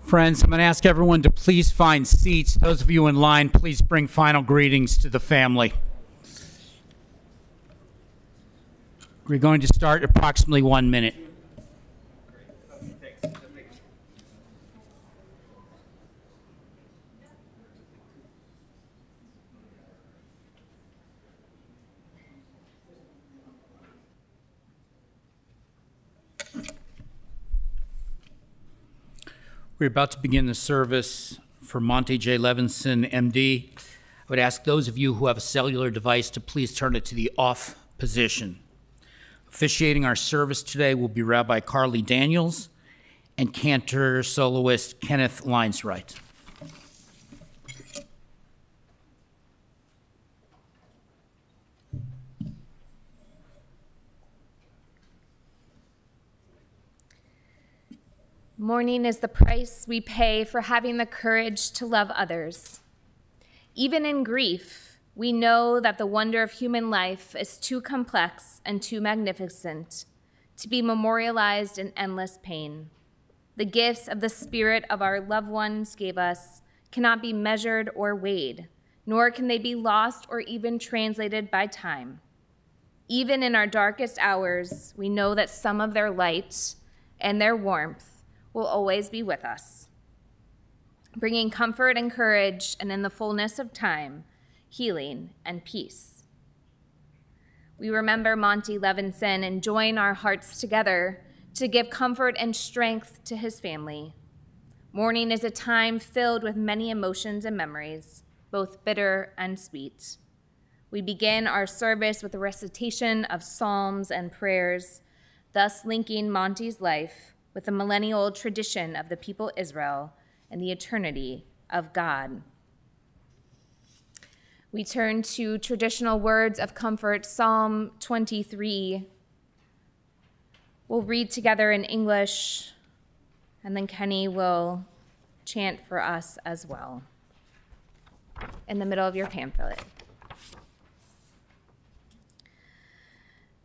Friends, I'm going to ask everyone to please find seats. Those of you in line, please bring final greetings to the family. We're going to start in approximately 1 minute. We're about to begin the service for Monte J. Levinson, MD. I would ask those of you who have a cellular device to please turn it to the off position. Officiating our service today will be Rabbi Carly Daniels and cantor soloist Kenneth Lineswright. Mourning is the price we pay for having the courage to love others. Even in grief, we know that the wonder of human life is too complex and too magnificent to be memorialized in endless pain. The gifts of the spirit of our loved ones gave us cannot be measured or weighed, nor can they be lost or even translated by time. Even in our darkest hours, we know that some of their light and their warmth will always be with us, bringing comfort and courage, and in the fullness of time, healing and peace. We remember Monte Levinson and join our hearts together to give comfort and strength to his family. Mourning is a time filled with many emotions and memories, both bitter and sweet. We begin our service with a recitation of psalms and prayers, thus linking Monte's life with the millennial tradition of the people Israel and the eternity of God. We turn to traditional words of comfort, Psalm 23. We'll read together in English, and then Kenny will chant for us as well in the middle of your pamphlet.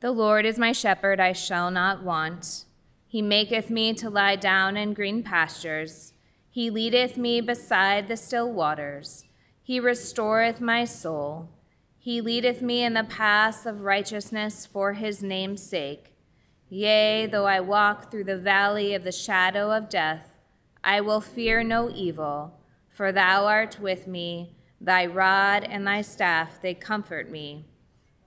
The Lord is my shepherd, I shall not want. He maketh me to lie down in green pastures. He leadeth me beside the still waters. He restoreth my soul. He leadeth me in the paths of righteousness for his name's sake. Yea, though I walk through the valley of the shadow of death, I will fear no evil, for thou art with me. Thy rod and thy staff, they comfort me.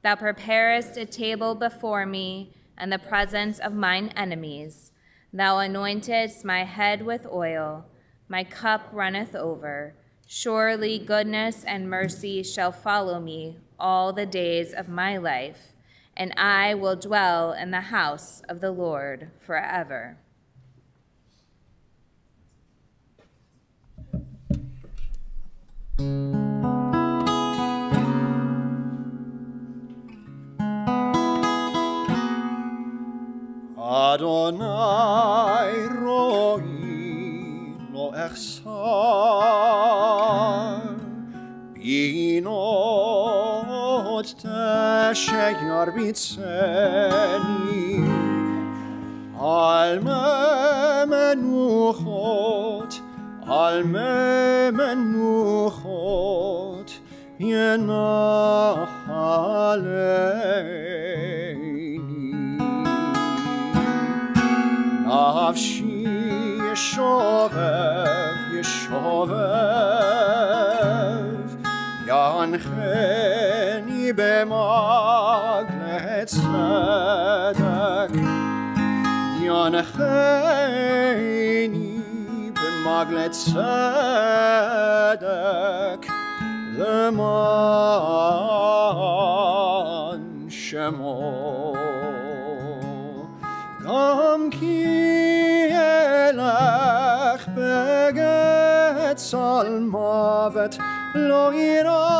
Thou preparest a table before me in the presence of mine enemies. Thou anointest my head with oil, my cup runneth over. Surely goodness and mercy shall follow me all the days of my life, and I will dwell in the house of the Lord forever. Adonai roi lo echsar binot tesheyar bitzeni al menuchot yenachaleini nafshi yeshovev yancheni b'maglet tzedek yancheni b'maglet tzedek leman shemo gam ki elach beget salmavet lo irara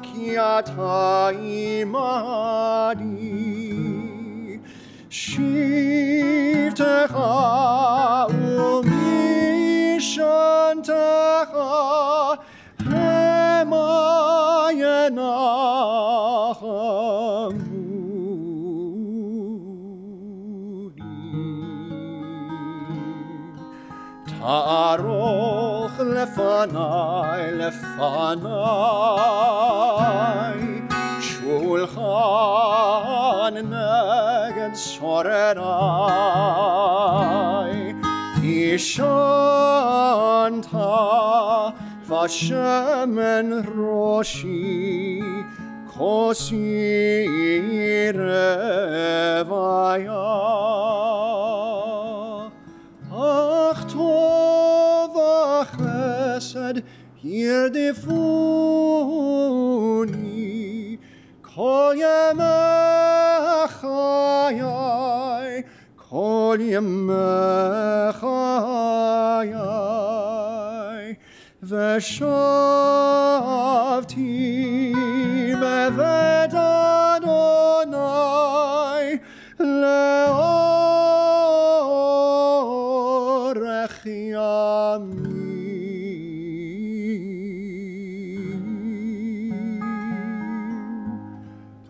ki ata imadi shivtecha umishantecha hema yenachamuni הארוך לפניי, לפניי, שולחן נגד צורריי. ישנת ושמן ראשי, כוסי רוויה. אך טוב החסד ירדפוני כל ימי חיי, כל ימי חיי. ושבתי בבית אדוני לאורך ימים.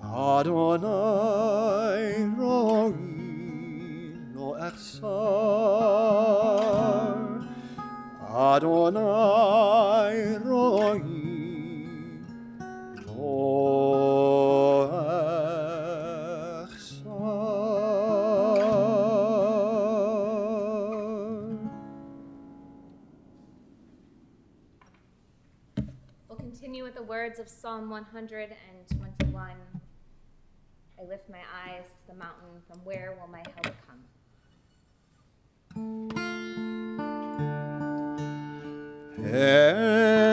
אדוני רואי לא אחסר, אדוני רואי לא אחסר. We'll continue with the words of Psalm 121. I lift my eyes to the mountain, from where will my help come?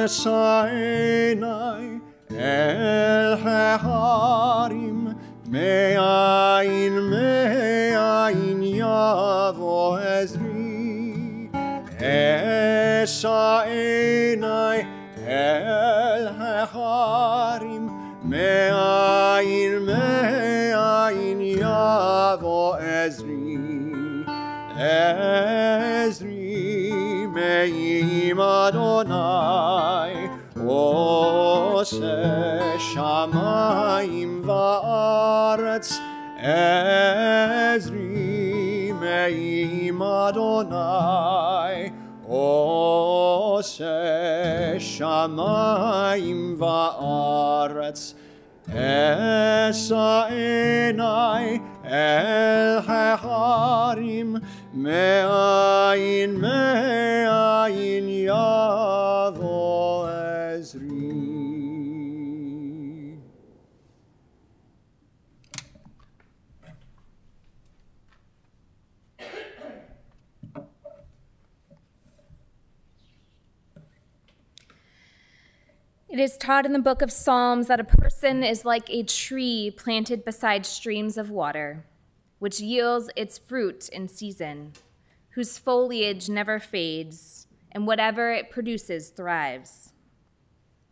אשא עיני אל ההרים, מאין יבוא עזרי. אשא עיני אל ההרים, מאין יבוא עזרי. עזרי מעם אדוני, עושה שמים וארץ. עזרי מעם אדוני, עושה שמים וארץ. אשא עיני אל ההרים, מאין יבוא עזרי. It is taught in the book of Psalms that a person is like a tree planted beside streams of water, which yields its fruit in season, whose foliage never fades, and whatever it produces thrives.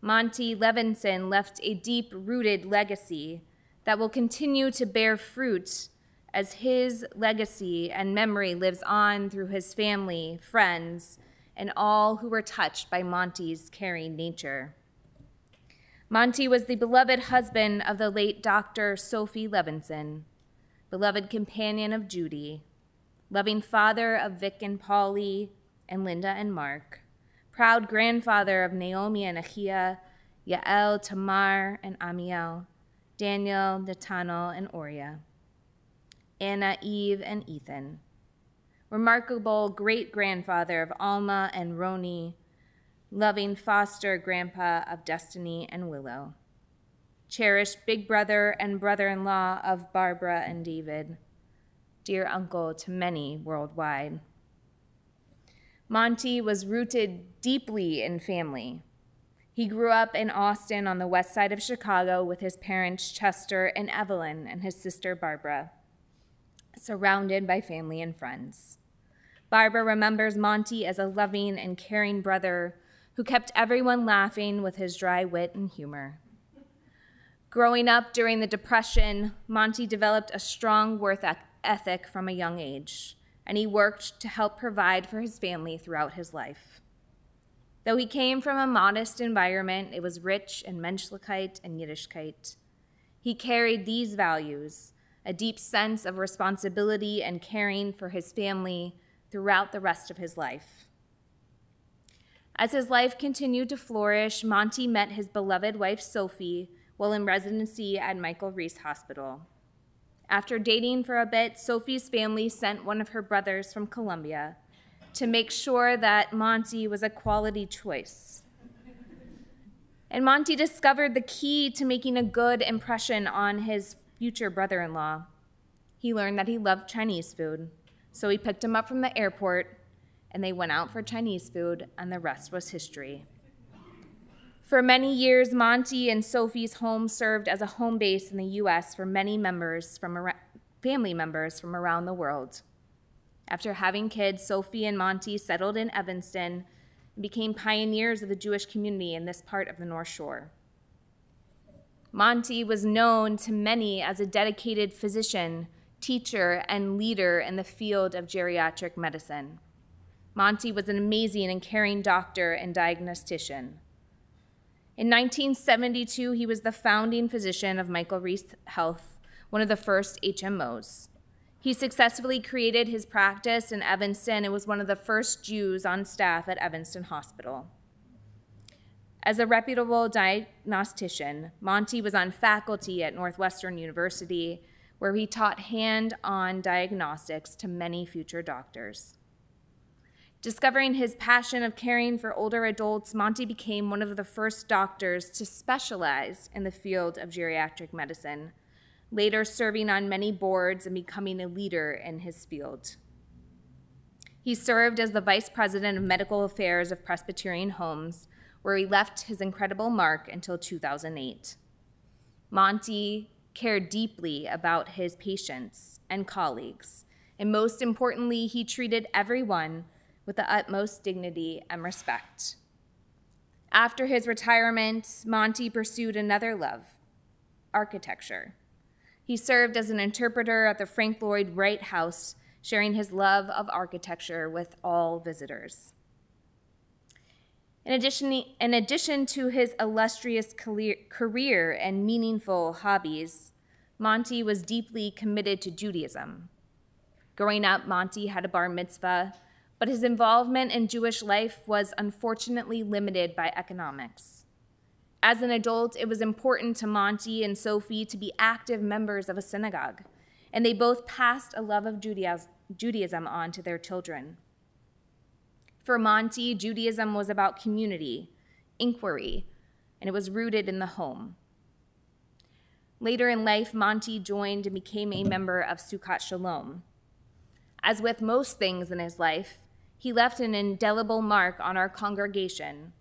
Monte Levinson left a deep-rooted legacy that will continue to bear fruit as his legacy and memory lives on through his family, friends, and all who were touched by Monte's caring nature. Monte was the beloved husband of the late Dr. Sophie Levinson, beloved companion of Judy, loving father of Vic and Polly and Linda and Mark, proud grandfather of Naomi and Achia, Yael, Tamar, and Amiel, Daniel, Nathanael, and Oria, Anna, Eve, and Ethan, remarkable great-grandfather of Alma and Roni, loving foster grandpa of Destiny and Willow, cherished big brother and brother-in-law of Barbara and David, dear uncle to many worldwide. Monte was rooted deeply in family. He grew up in Austin on the west side of Chicago with his parents Chester and Evelyn and his sister Barbara, surrounded by family and friends. Barbara remembers Monte as a loving and caring brother who kept everyone laughing with his dry wit and humor. Growing up during the Depression, Monte developed a strong work ethic from a young age, and he worked to help provide for his family throughout his life. Though he came from a modest environment, it was rich in Menschlichkeit and Yiddishkeit. He carried these values, a deep sense of responsibility and caring for his family throughout the rest of his life. As his life continued to flourish, Monte met his beloved wife, Sophie, while in residency at Michael Reese Hospital. After dating for a bit, Sophie's family sent one of her brothers from Colombia to make sure that Monte was a quality choice. And Monte discovered the key to making a good impression on his future brother-in-law. He learned that he loved Chinese food, so he picked him up from the airport, and they went out for Chinese food, and the rest was history. For many years, Monte and Sophie's home served as a home base in the U.S. for many family members from around the world. After having kids, Sophie and Monte settled in Evanston and became pioneers of the Jewish community in this part of the North Shore. Monte was known to many as a dedicated physician, teacher, and leader in the field of geriatric medicine. Monte was an amazing and caring doctor and diagnostician. In 1972, he was the founding physician of Michael Reese Health, one of the first HMOs. He successfully created his practice in Evanston and was one of the first Jews on staff at Evanston Hospital. As a reputable diagnostician, Monte was on faculty at Northwestern University, where he taught hand-on diagnostics to many future doctors. Discovering his passion of caring for older adults, Monte became one of the first doctors to specialize in the field of geriatric medicine, later serving on many boards and becoming a leader in his field. He served as the vice president of medical affairs of Presbyterian Homes, where he left his incredible mark until 2008. Monte cared deeply about his patients and colleagues, and most importantly, he treated everyone with the utmost dignity and respect. After his retirement, Monte pursued another love, architecture. He served as an interpreter at the Frank Lloyd Wright House, sharing his love of architecture with all visitors. In addition to his illustrious career and meaningful hobbies, Monte was deeply committed to Judaism. Growing up, Monte had a bar mitzvah, but his involvement in Jewish life was unfortunately limited by economics. As an adult, it was important to Monte and Sophie to be active members of a synagogue, and they both passed a love of Judaism on to their children. For Monte, Judaism was about community, inquiry, and it was rooted in the home. Later in life, Monte joined and became a member of Sukkot Shalom. As with most things in his life, he left an indelible mark on our congregation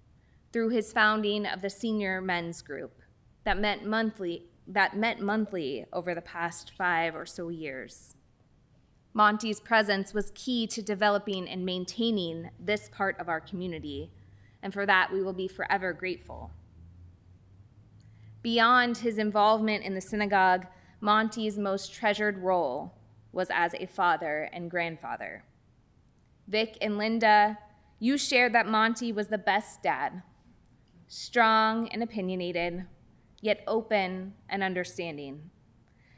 through his founding of the senior men's group that met monthly over the past 5 or so years. Monte's presence was key to developing and maintaining this part of our community, and for that we will be forever grateful. Beyond his involvement in the synagogue, Monte's most treasured role was as a father and grandfather. Vic and Linda, you shared that Monte was the best dad, strong and opinionated, yet open and understanding.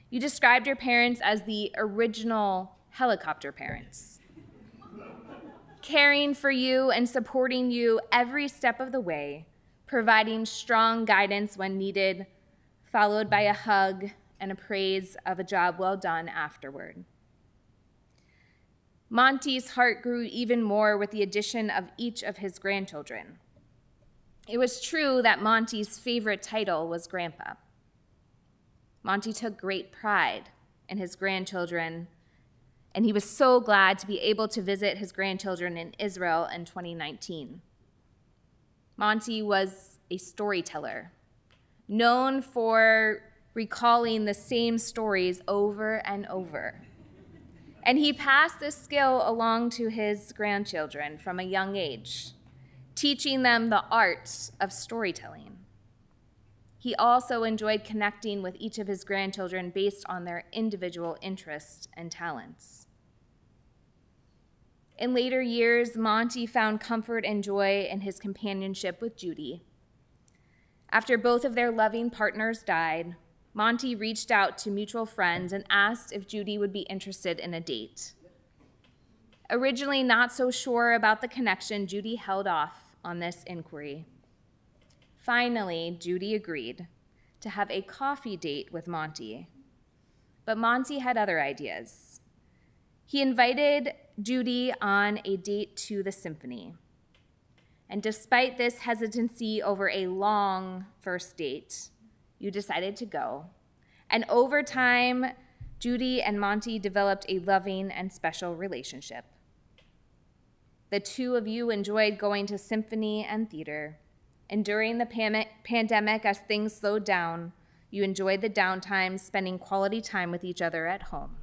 You described your parents as the original helicopter parents, caring for you and supporting you every step of the way, providing strong guidance when needed, followed by a hug and a praise of a job well done afterward. Monte's heart grew even more with the addition of each of his grandchildren. It was true that Monte's favorite title was Grandpa. Monte took great pride in his grandchildren, and he was so glad to be able to visit his grandchildren in Israel in 2019. Monte was a storyteller, known for recalling the same stories over and over. And he passed this skill along to his grandchildren from a young age, teaching them the art of storytelling. He also enjoyed connecting with each of his grandchildren based on their individual interests and talents. In later years, Monte found comfort and joy in his companionship with Judy. After both of their loving partners died, Monte reached out to mutual friends and asked if Judy would be interested in a date. Originally not so sure about the connection, Judy held off on this inquiry. Finally, Judy agreed to have a coffee date with Monte. But Monte had other ideas. He invited Judy on a date to the symphony. And despite this hesitancy over a long first date, you decided to go. And over time, Judy and Monte developed a loving and special relationship. The two of you enjoyed going to symphony and theater. And during the pandemic, as things slowed down, you enjoyed the downtime spending quality time with each other at home.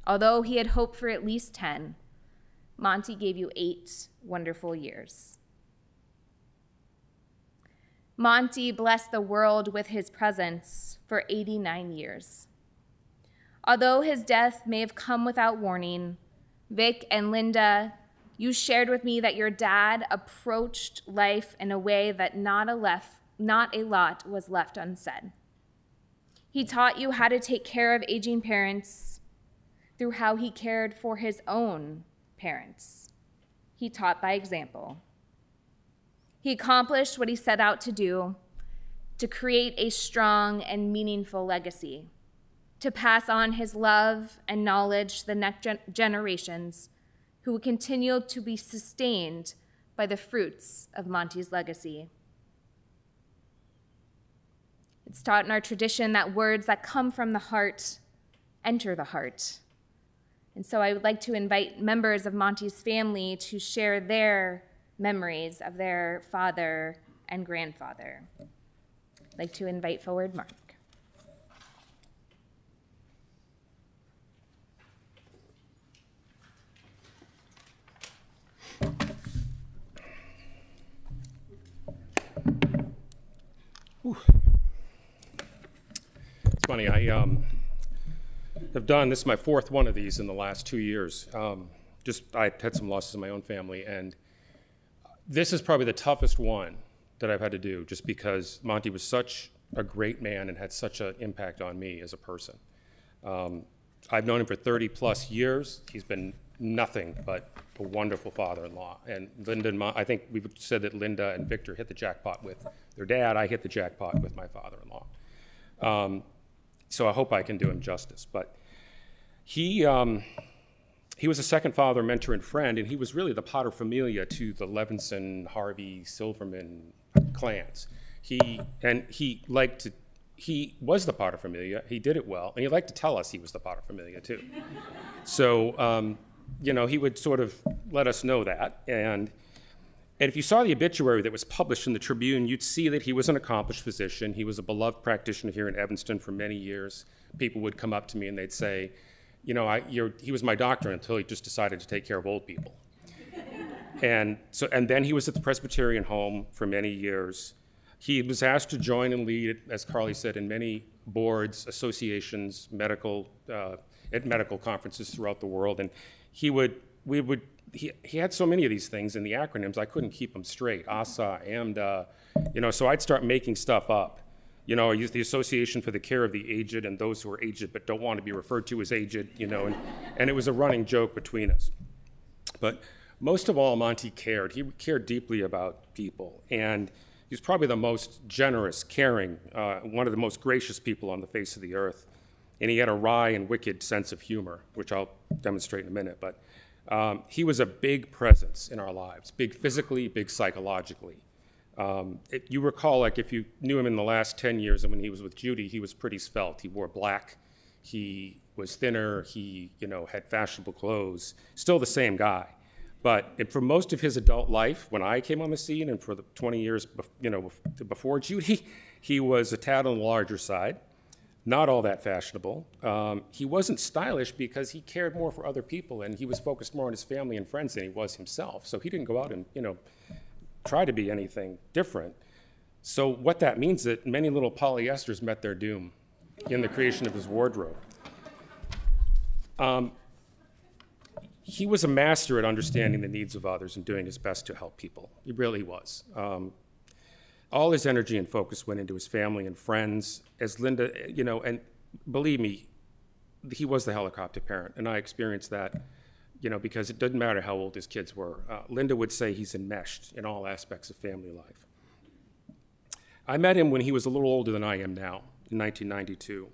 Although he had hoped for at least 10, Monte gave you 8 wonderful years. Monte blessed the world with his presence for 89 years. Although his death may have come without warning, Vic and Linda, you shared with me that your dad approached life in a way that not a lot was left unsaid. He taught you how to take care of aging parents through how he cared for his own parents. He taught by example. He accomplished what he set out to do, to create a strong and meaningful legacy, to pass on his love and knowledge to the next generations who will continue to be sustained by the fruits of Monte's legacy. It's taught in our tradition that words that come from the heart enter the heart. And so I would like to invite members of Monte's family to share their memories of their father and grandfather. I'd like to invite forward Mark. Whew. It's funny, I have done, this is my 4th one of these in the last 2 years. I had some losses in my own family, and this is probably the toughest one that I've had to do, just because Monte was such a great man and had such an impact on me as a person. I've known him for 30 plus years. He's been nothing but a wonderful father-in-law. And Linda and I think we've said that Linda and Victor hit the jackpot with their dad. I hit the jackpot with my father-in-law. So I hope I can do him justice. But he was a second father, mentor, and friend, and he was really the paterfamilia to the Levinson, Harvey, Silverman clans. He was the paterfamilia. He did it well, and he liked to tell us he was the paterfamilia too. So, he would sort of let us know that. And if you saw the obituary that was published in the Tribune, you'd see that he was an accomplished physician. He was a beloved practitioner here in Evanston for many years. People would come up to me and they'd say, he was my doctor until he just decided to take care of old people. And then he was at the Presbyterian home for many years. He was asked to join and lead, as Carly said, in many boards, associations, at medical conferences throughout the world. And he had so many of these things in the acronyms, I couldn't keep them straight. ASA, AMDA, so I'd start making stuff up. I used the Association for the Care of the Aged and those who are aged but don't want to be referred to as aged, and it was a running joke between us. But most of all, Monte cared. He cared deeply about people, and he was probably the most generous, caring, one of the most gracious people on the face of the earth. And he had a wry and wicked sense of humor, which I'll demonstrate in a minute. But he was a big presence in our lives, big physically, big psychologically. You recall, if you knew him in the last 10 years and when he was with Judy, he was pretty svelte. He wore black. He was thinner. He, had fashionable clothes. Still the same guy. But for most of his adult life, when I came on the scene and for the 20 years, before Judy, he was a tad on the larger side. Not all that fashionable. He wasn't stylish because he cared more for other people and he was focused more on his family and friends than he was himself. So he didn't go out and, try to be anything different. So what that means is that many little polyesters met their doom in the creation of his wardrobe. He was a master at understanding the needs of others and doing his best to help people. He really was. All his energy and focus went into his family and friends. As Linda, and believe me, he was the helicopter parent, and I experienced that, because it didn't matter how old his kids were. Linda would say he's enmeshed in all aspects of family life. I met him when he was a little older than I am now, in 1992.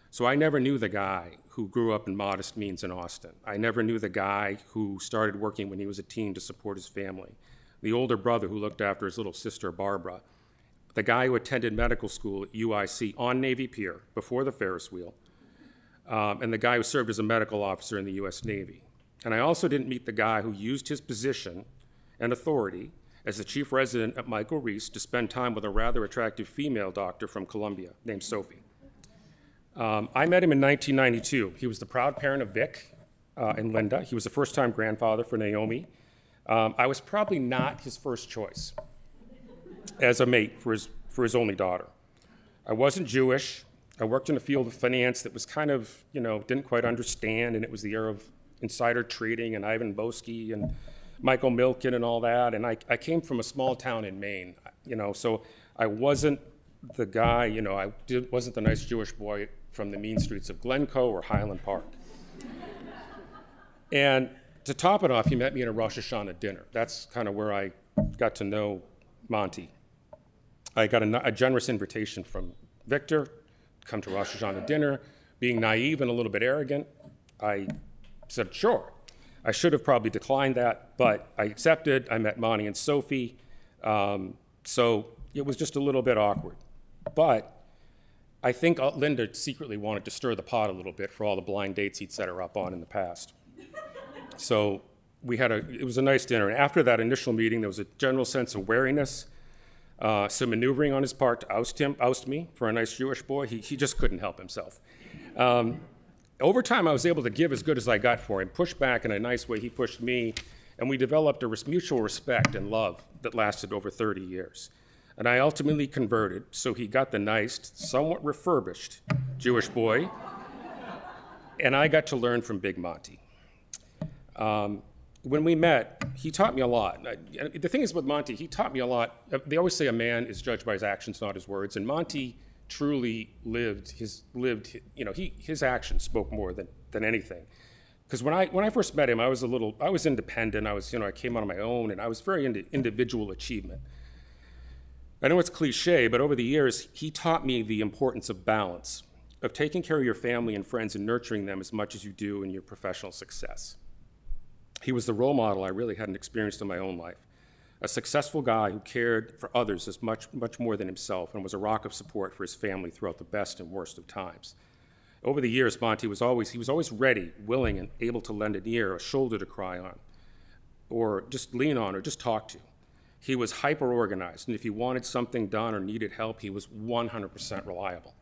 So I never knew the guy who grew up in modest means in Austin. I never knew the guy who started working when he was a teen to support his family, the older brother who looked after his little sister, Barbara, the guy who attended medical school at UIC on Navy Pier before the Ferris wheel, and the guy who served as a medical officer in the US Navy. And I also didn't meet the guy who used his position and authority as the chief resident at Michael Reese to spend time with a rather attractive female doctor from Columbia named Sophie. I met him in 1992. He was the proud parent of Vic and Linda. He was the first-time grandfather for Naomi. I was probably not his first choice as a mate for his only daughter. I wasn't Jewish. I worked in a field of finance that was kind of, didn't quite understand, and it was the era of insider trading and Ivan Boesky and Michael Milken and all that. And I came from a small town in Maine, so I wasn't the guy, wasn't the nice Jewish boy from the mean streets of Glencoe or Highland Park. And to top it off, he met me at a Rosh Hashanah dinner. That's kind of where I got to know Monte. I got a generous invitation from Victor to come to Rosh Hashanah dinner. Being naive and a little bit arrogant, I said, sure. I should have probably declined that, but I accepted. I met Monte and Sophie, so it was just a little bit awkward. But I think Linda secretly wanted to stir the pot a little bit for all the blind dates he'd set her up on in the past. So it was a nice dinner. And after that initial meeting, there was a general sense of wariness, some maneuvering on his part to oust me for a nice Jewish boy. He just couldn't help himself. Over time, I was able to give as good as I got for him, push back in a nice way. He pushed me, and we developed a mutual respect and love that lasted over 30 years. And I ultimately converted, so he got the nice, somewhat refurbished Jewish boy, and I got to learn from Big Monte. When we met, he taught me a lot. The thing is with Monte, he taught me a lot. They always say a man is judged by his actions, not his words, and Monte truly lived his actions spoke more than anything. Because when I first met him, I was independent. I came out on my own, and I was very into individual achievement. I know it's cliche, but over the years, he taught me the importance of balance, of taking care of your family and friends and nurturing them as much as you do in your professional success. He was the role model I really hadn't experienced in my own life. A successful guy who cared for others as much more than himself and was a rock of support for his family throughout the best and worst of times. Over the years, Monte was always ready, willing, and able to lend an ear, a shoulder to cry on, or just lean on, or just talk to. He was hyper-organized, and if he wanted something done or needed help, he was 100% reliable.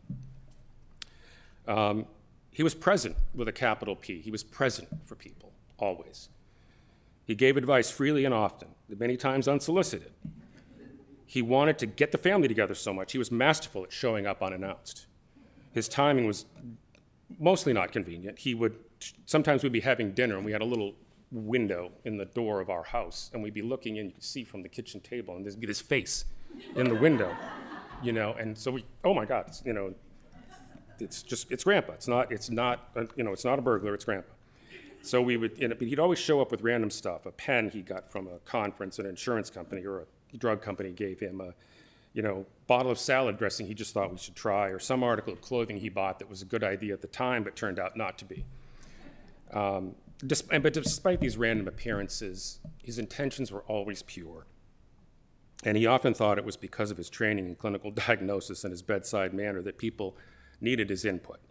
He was present with a capital P. He was present for people, always. He gave advice freely and often, many times unsolicited. He wanted to get the family together so much, he was masterful at showing up unannounced. His timing was mostly not convenient. Sometimes we'd be having dinner, and we had a little window in the door of our house, and we'd be looking in, you could see from the kitchen table, and there'd be this face in the window, and so oh my God, it's Grandpa. It's not a burglar, it's Grandpa. So we would, but he'd always show up with random stuff. A pen he got from a conference, an insurance company or a drug company gave him, a bottle of salad dressing he just thought we should try, or some article of clothing he bought that was a good idea at the time but turned out not to be. But despite these random appearances, his intentions were always pure. And he often thought it was because of his training in clinical diagnosis and his bedside manner that people needed his input.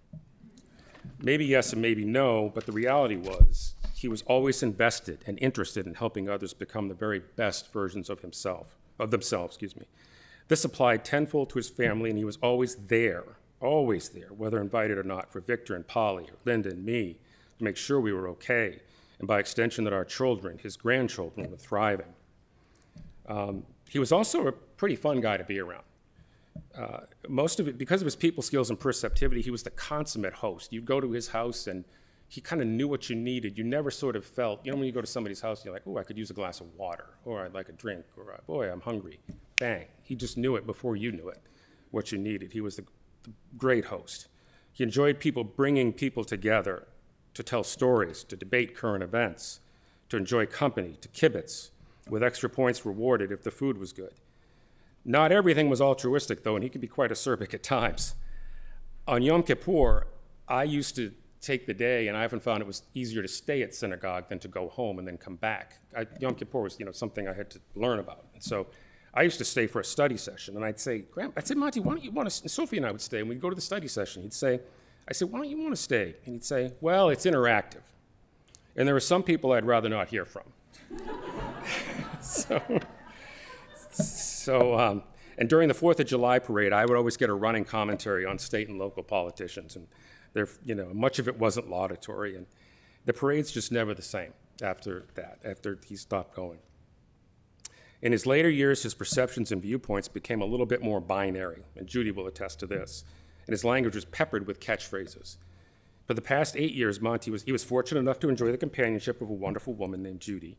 Maybe yes and maybe no, but the reality was he was always invested and interested in helping others become the very best versions of themselves. This applied tenfold to his family, and he was always there, whether invited or not, for Victor and Polly, or Linda and me, to make sure we were okay, and by extension that our children, his grandchildren, were thriving. He was also a pretty fun guy to be around. Most of it, because of his people skills and perceptivity, he was the consummate host. You'd go to his house and he kind of knew what you needed. You never sort of felt, when you go to somebody's house and you're like, oh, I could use a glass of water, or I'd like a drink, or boy, I'm hungry. Bang. He just knew it before you knew it, what you needed. He was the great host. He enjoyed bringing people together to tell stories, to debate current events, to enjoy company, to kibitz, with extra points rewarded if the food was good. Not everything was altruistic, though, and he could be quite acerbic at times. On Yom Kippur, I used to take the day, and I often found it was easier to stay at synagogue than to go home and then come back. Yom Kippur was, something I had to learn about. And so I used to stay for a study session, and I'd say, Monty, why don't you want to, and Sophie and I would stay, and we'd go to the study session. I said, why don't you want to stay? And he'd say, well, it's interactive. And there are some people I'd rather not hear from. And during the 4th of July parade, I would always get a running commentary on state and local politicians, and much of it wasn't laudatory, and the parade's just never the same after that, after he stopped going. In his later years, his perceptions and viewpoints became a little bit more binary, and Judy will attest to this, and his language was peppered with catchphrases. For the past 8 years, Monty was fortunate enough to enjoy the companionship of a wonderful woman named Judy,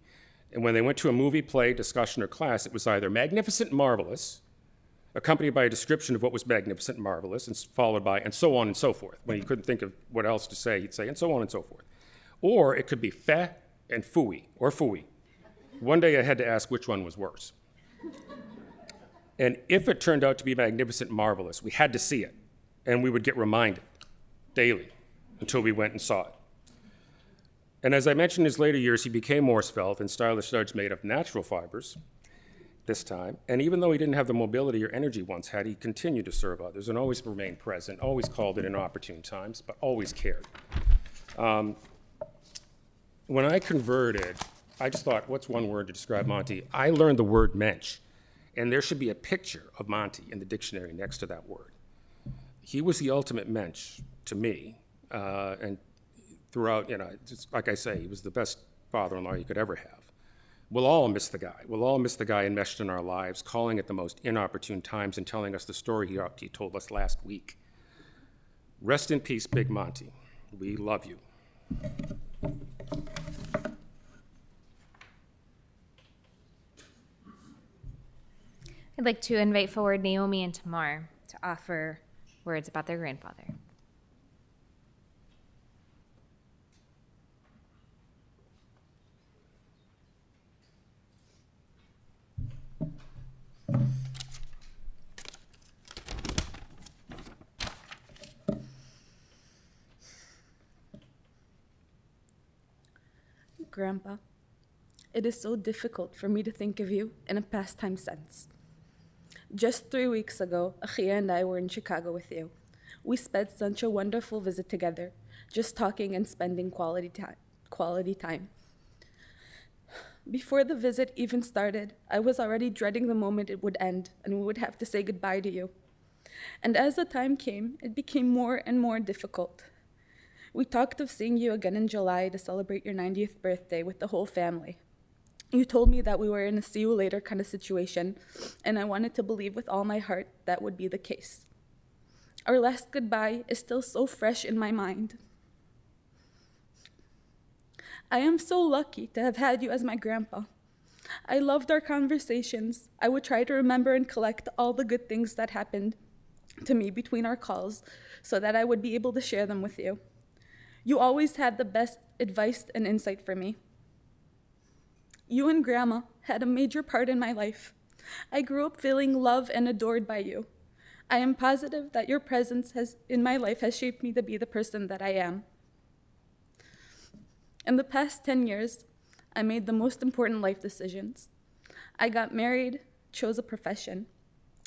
and when they went to a movie, play, discussion, or class, it was either magnificent and marvelous, accompanied by a description of what was magnificent and marvelous, and followed by, and so on and so forth. When he couldn't think of what else to say, he'd say, and so on and so forth. Or it could be feh and fooey, or fooey. One day I had to ask which one was worse. And if it turned out to be magnificent and marvelous, we had to see it, and we would get reminded daily until we went and saw it. And as I mentioned in his later years, he became more svelte in stylish studs made of natural fibers, this time, and even though he didn't have the mobility or energy once had, he continued to serve others and always remained present, always called in inopportune times, but always cared. When I converted, I just thought, what's one word to describe Monty? I learned the word mensch, and there should be a picture of Monty in the dictionary next to that word. He was the ultimate mensch to me, and throughout, just like I say, he was the best father-in-law you could ever have. We'll all miss the guy. We'll all miss the guy enmeshed in our lives, calling at the most inopportune times and telling us the story he told us last week. Rest in peace, Big Monty. We love you. I'd like to invite forward Naomi and Tamar to offer words about their grandfather. Grandpa, it is so difficult for me to think of you in a past time sense. Just 3 weeks ago, Achia and I were in Chicago with you. We spent such a wonderful visit together, just talking and spending quality time. Before the visit even started, I was already dreading the moment it would end and we would have to say goodbye to you. And as the time came, it became more and more difficult. We talked of seeing you again in July to celebrate your 90th birthday with the whole family. You told me that we were in a see you later kind of situation, and I wanted to believe with all my heart that would be the case. Our last goodbye is still so fresh in my mind. I am so lucky to have had you as my grandpa. I loved our conversations. I would try to remember and collect all the good things that happened to me between our calls so that I would be able to share them with you. You always had the best advice and insight for me. You and Grandma had a major part in my life. I grew up feeling loved and adored by you. I am positive that your presence in my life has shaped me to be the person that I am. In the past 10 years, I made the most important life decisions. I got married, chose a profession.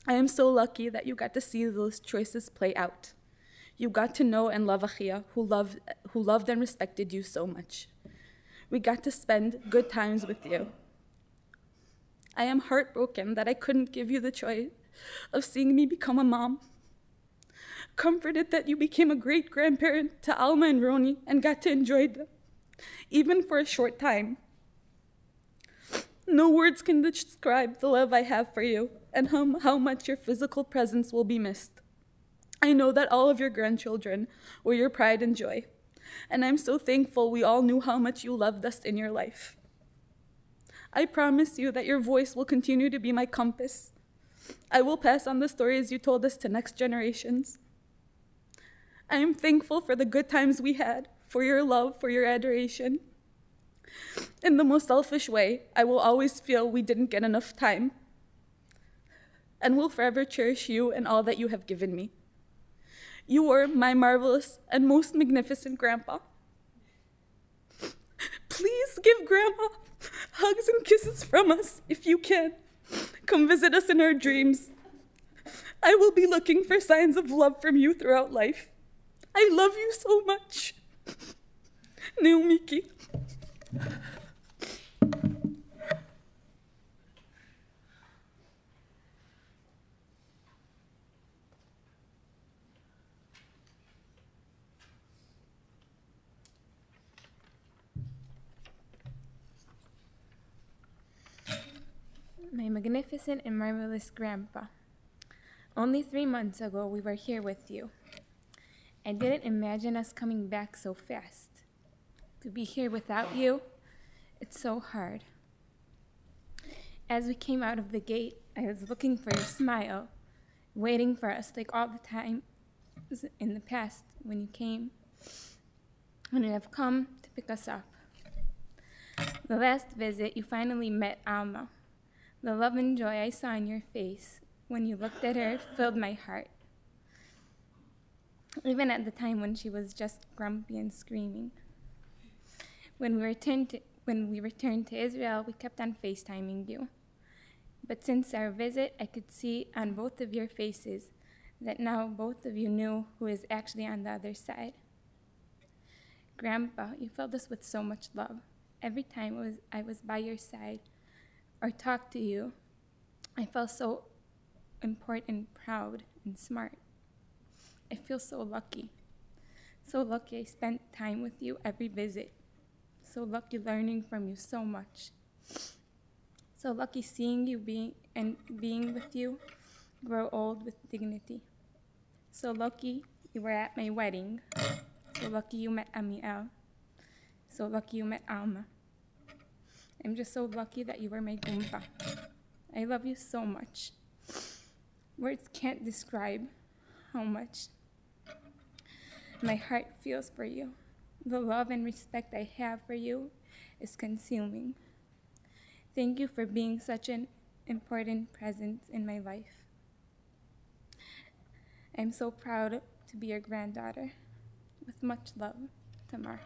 I am so lucky that you got to see those choices play out. You got to know and love Achia, who loved and respected you so much. We got to spend good times with you. I am heartbroken that I couldn't give you the choice of seeing me become a mom. Comforted that you became a great grandparent to Alma and Roni and got to enjoy them, even for a short time. No words can describe the love I have for you and how much your physical presence will be missed. I know that all of your grandchildren were your pride and joy, and I'm so thankful we all knew how much you loved us in your life. I promise you that your voice will continue to be my compass. I will pass on the stories you told us to next generations. I am thankful for the good times we had, for your love, for your adoration. In the most selfish way, I will always feel we didn't get enough time, and will forever cherish you and all that you have given me. You were my marvelous and most magnificent grandpa. Please give Grandma hugs and kisses from us if you can. Come visit us in our dreams. I will be looking for signs of love from you throughout life. I love you so much. Neumiki. My magnificent and marvelous grandpa. Only 3 months ago we were here with you. I didn't imagine us coming back so fast. To be here without you, it's so hard. As we came out of the gate, I was looking for your smile, waiting for us like all the time in the past when you came, when you have come to pick us up. The last visit, you finally met Alma. The love and joy I saw in your face when you looked at her filled my heart. Even at the time when she was just grumpy and screaming. When we returned to Israel, we kept on FaceTiming you. But since our visit, I could see on both of your faces that now both of you knew who is actually on the other side. Grandpa, you filled us with so much love. Every time I was by your side or talked to you, I felt so important, proud, and smart. I feel so lucky. So lucky I spent time with you every visit. So lucky learning from you so much. So lucky seeing you being with you grow old with dignity. So lucky you were at my wedding. So lucky you met Amiel. So lucky you met Alma. I'm just so lucky that you were my gumpa. I love you so much. Words can't describe how much my heart feels for you. The love and respect I have for you is consuming. Thank you for being such an important presence in my life. I'm so proud to be your granddaughter. With much love, Tamar.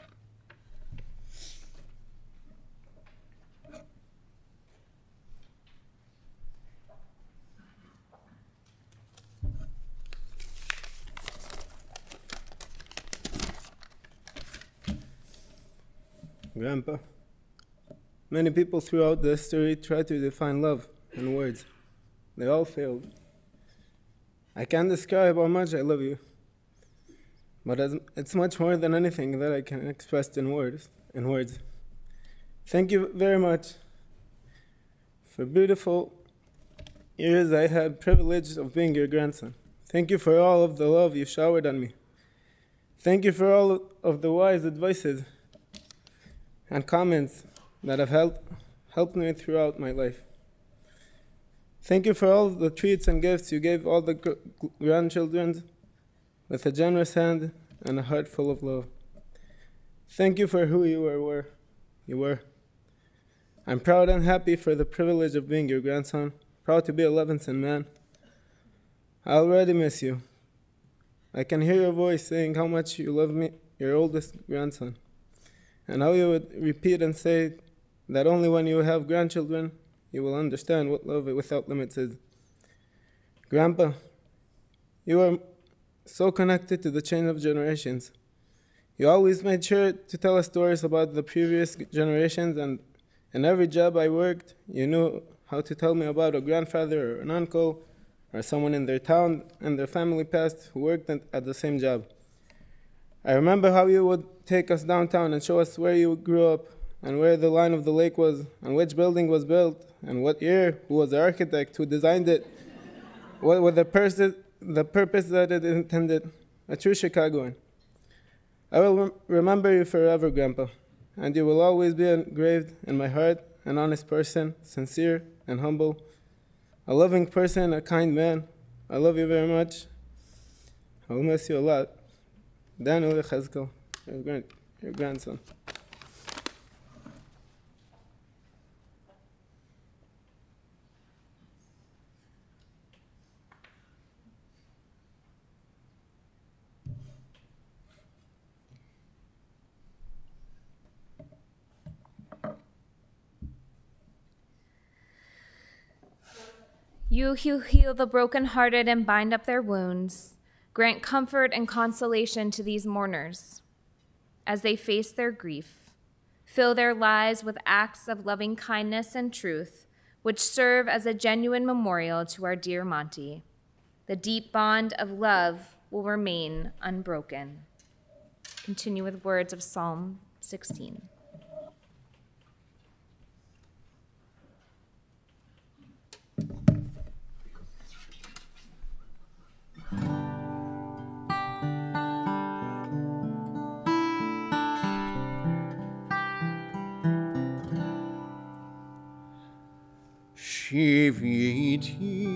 Grandpa, many people throughout the history try to define love in words. They all failed. I can't describe how much I love you, but it's much more than anything that I can express in words. Thank you very much for beautiful years I had privilege of being your grandson. Thank you for all of the love you showered on me. Thank you for all of the wise advices and comments that have helped me throughout my life. Thank you for all the treats and gifts you gave all the grandchildren with a generous hand and a heart full of love. Thank you for who you were. I'm proud and happy for the privilege of being your grandson, proud to be a Levinson man. I already miss you. I can hear your voice saying how much you love me, your oldest grandson, and how you would repeat and say that only when you have grandchildren you will understand what love without limits is. Grandpa, you are so connected to the chain of generations. You always made sure to tell us stories about the previous generations, and in every job I worked, you knew how to tell me about a grandfather or an uncle or someone in their town and their family past who worked at the same job. I remember how you would take us downtown and show us where you grew up and where the line of the lake was and which building was built and what year, who was the architect, who designed it, what was the purpose that it intended. A true Chicagoan. I will remember you forever, Grandpa, and you will always be engraved in my heart, an honest person, sincere and humble, a loving person, a kind man. I love you very much. I will miss you a lot. Daniel Chazkel, your your grandson. You who heal the brokenhearted and bind up their wounds, grant comfort and consolation to these mourners as they face their grief. Fill their lives with acts of loving kindness and truth, which serve as a genuine memorial to our dear Monte. The deep bond of love will remain unbroken. Continue with words of Psalm 16. שיוויתי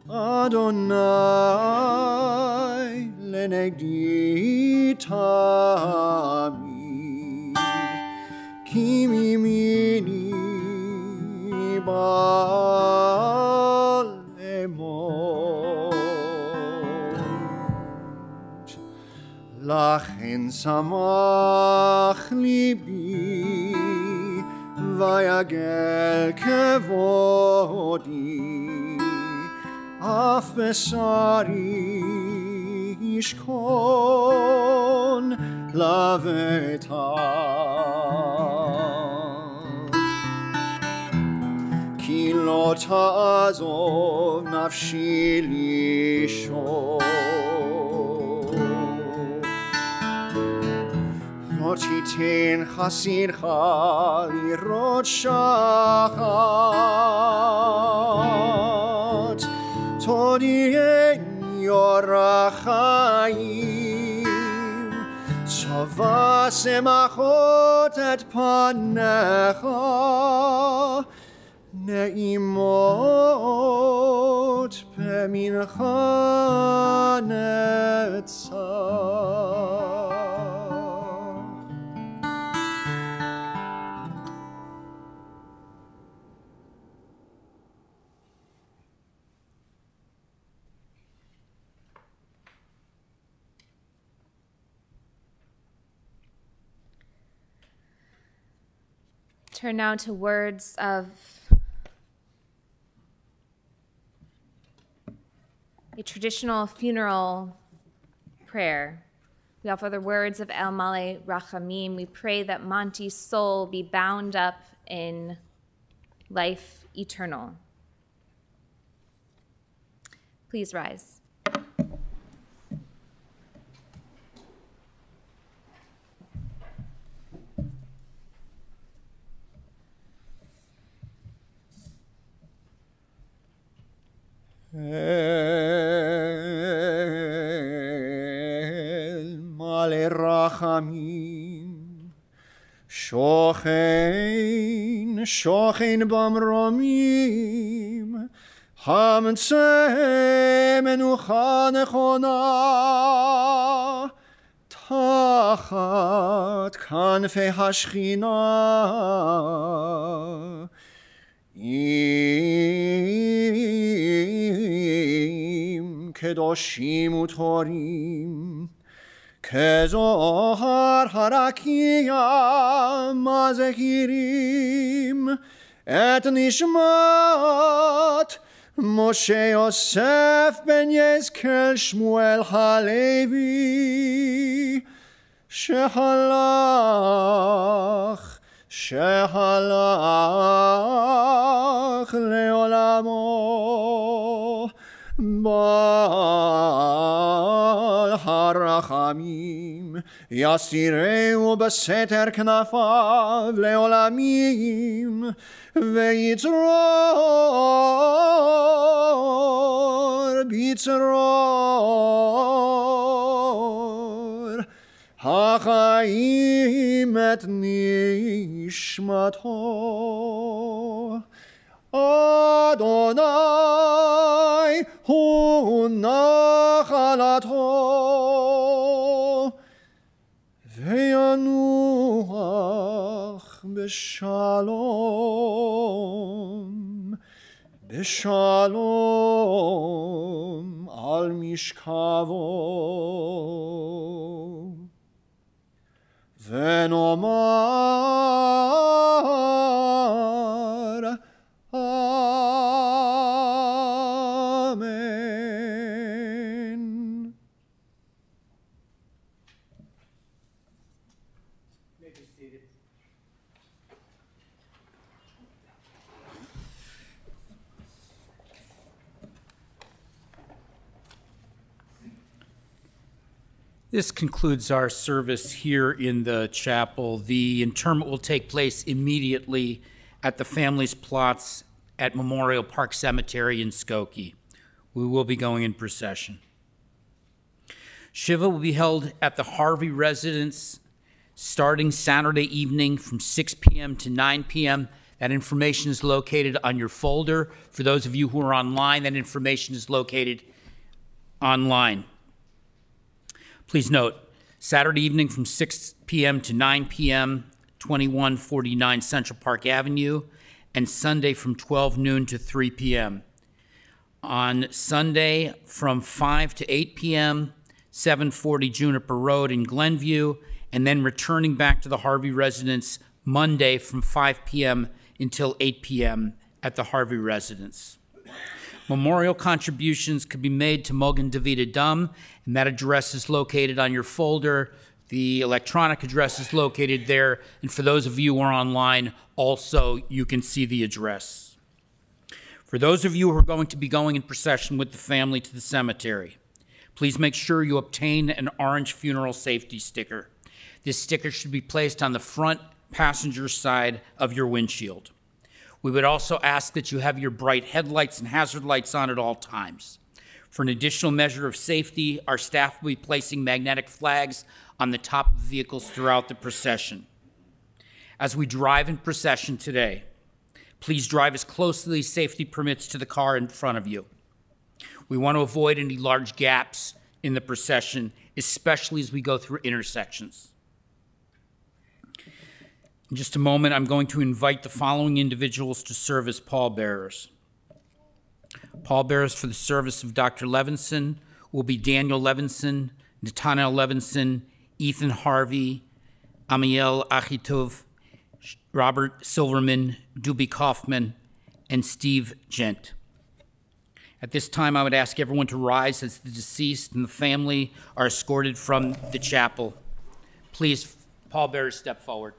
אדוני לנגדי תמיד כי מימיני בא למות לכן שמח ליבי ויגל כבודי, אף בשרי ישכון לבטח. כי לא תעזוב נפשי לישון. לא תיתן חסידך לראות שחת, תודיעני אור החיים, צבא שמחות את פניך, נעימות במנחה נצח. Turn now to words of a traditional funeral prayer. We offer the words of El Male Rachamim. We pray that Monte's soul be bound up in life eternal. Please rise. אל מלא רחמים, שוכן, שוכן במרומים, המצא מנוחה נכונה, תחת כנפי השכינה. אם קדושים וטהורים כזוהר הרקיע מזכירים את נשמת משה יוסף בן יזקאל שמואל הלוי שהלך לעולמו בעל הרחמים יסירהו בסתר כנפיו לעולמים ויצרור בצרור החיים את נשמתו. אדוני הוא נחלתו וינוח בשלום, בשלום על משכבו. ונאמר אמן. This concludes our service here in the chapel. The interment will take place immediately at the family's plots at Memorial Park Cemetery in Skokie. We will be going in procession. Shiva will be held at the Harvey residence starting Saturday evening from 6 p.m. to 9 p.m. That information is located on your folder. For those of you who are online, that information is located online. Please note, Saturday evening from 6 p.m. to 9 p.m., 2149 Central Park Avenue, and Sunday from 12 noon to 3 p.m. On Sunday from 5 to 8 p.m., 740 Juniper Road in Glenview, and then returning back to the Harvey residence Monday from 5 p.m. until 8 p.m. at the Harvey residence. Memorial contributions could be made to Mogen David Adam, and that address is located on your folder. The electronic address is located there, and for those of you who are online, also you can see the address. For those of you who are going to be going in procession with the family to the cemetery, please make sure you obtain an orange funeral safety sticker. This sticker should be placed on the front passenger side of your windshield. We would also ask that you have your bright headlights and hazard lights on at all times. For an additional measure of safety, our staff will be placing magnetic flags on the top of vehicles throughout the procession. As we drive in procession today, please drive as closely as safety permits to the car in front of you. We want to avoid any large gaps in the procession, especially as we go through intersections. In just a moment, I'm going to invite the following individuals to serve as pallbearers. Pallbearers for the service of Dr. Levinson will be Daniel Levinson, Nathaniel Levinson, Ethan Harvey, Amiel Achitov, Robert Silverman, Duby Kaufman, and Steve Gent. At this time, I would ask everyone to rise as the deceased and the family are escorted from the chapel. Please, pallbearers, step forward.